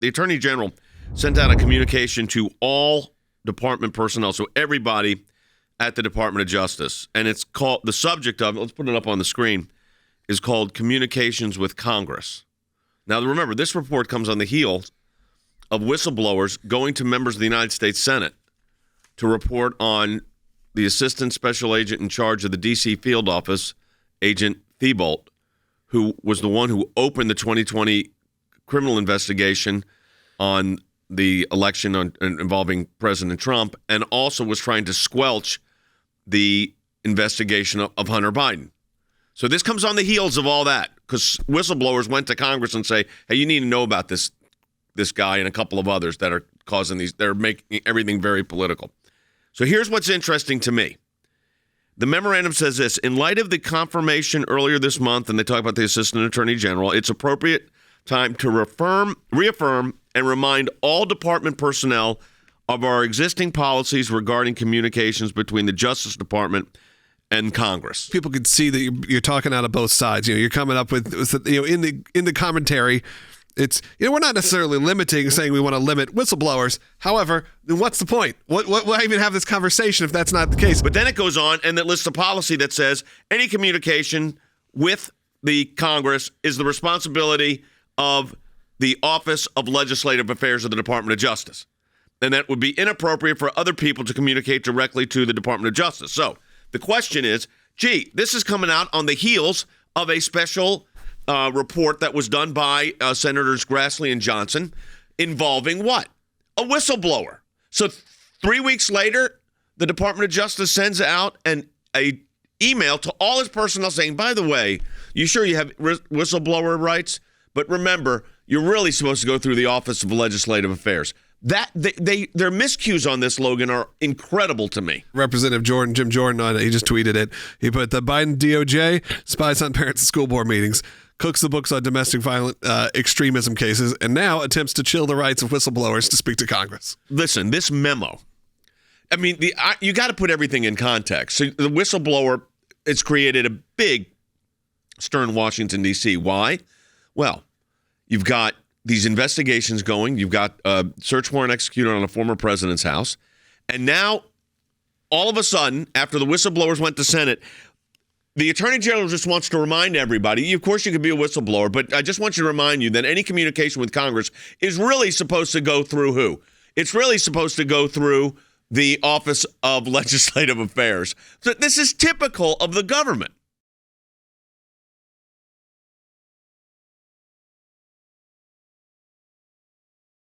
the Attorney General sent out a communication to all department personnel, so everybody at the Department of Justice. And it's called, the subject of it, let's put it up on the screen, is called Communications with Congress. Now, remember, this report comes on the heels of whistleblowers going to members of the United States Senate to report on the Assistant Special Agent in charge of the D.C. field office, Agent Thibault, who was the one who opened the 2020 criminal investigation on the election involving President Trump, and also was trying to squelch the investigation of Hunter Biden. So this comes on the heels of all that, because whistleblowers went to Congress and say, hey, you need to know about this guy and a couple of others that are causing these, they're making everything very political. So here's what's interesting to me. The memorandum says this: in light of the confirmation earlier this month, and they talk about the Assistant Attorney General, it's appropriate time to reaffirm and remind all department personnel of our existing policies regarding communications between the Justice Department and Congress. People could see that you're talking out of both sides. You know, you're coming up with, you know, in the commentary, it's, you know, we're not necessarily saying we want to limit whistleblowers. However, then what's the point? Why even have this conversation if that's not the case? But then it goes on and it lists a policy that says any communication with the Congress is the responsibility of the Office of Legislative Affairs of the Department of Justice. And that would be inappropriate for other people to communicate directly to the Department of Justice. So the question is, gee, this is coming out on the heels of a special report that was done by Senators Grassley and Johnson involving what? A whistleblower. So 3 weeks later, the Department of Justice sends out an email to all its personnel saying, by the way, you sure you have whistleblower rights? But remember, you're really supposed to go through the Office of Legislative Affairs. That their miscues on this, Logan, are incredible to me. Representative Jim Jordan, he just tweeted it. He put, the Biden DOJ spies on parents at school board meetings, cooks the books on domestic violent extremism cases, and now attempts to chill the rights of whistleblowers to speak to Congress. Listen, this memo, I mean, you got to put everything in context. So the whistleblower, it's created a big stir in Washington, D.C. Why? Well, you've got these investigations going. You've got a search warrant executed on a former president's house. And now, all of a sudden, after the whistleblowers went to Senate, the Attorney General just wants to remind everybody, of course you could be a whistleblower, but I just want you to remind you that any communication with Congress is really supposed to go through who? It's really supposed to go through the Office of Legislative Affairs. So this is typical of the government.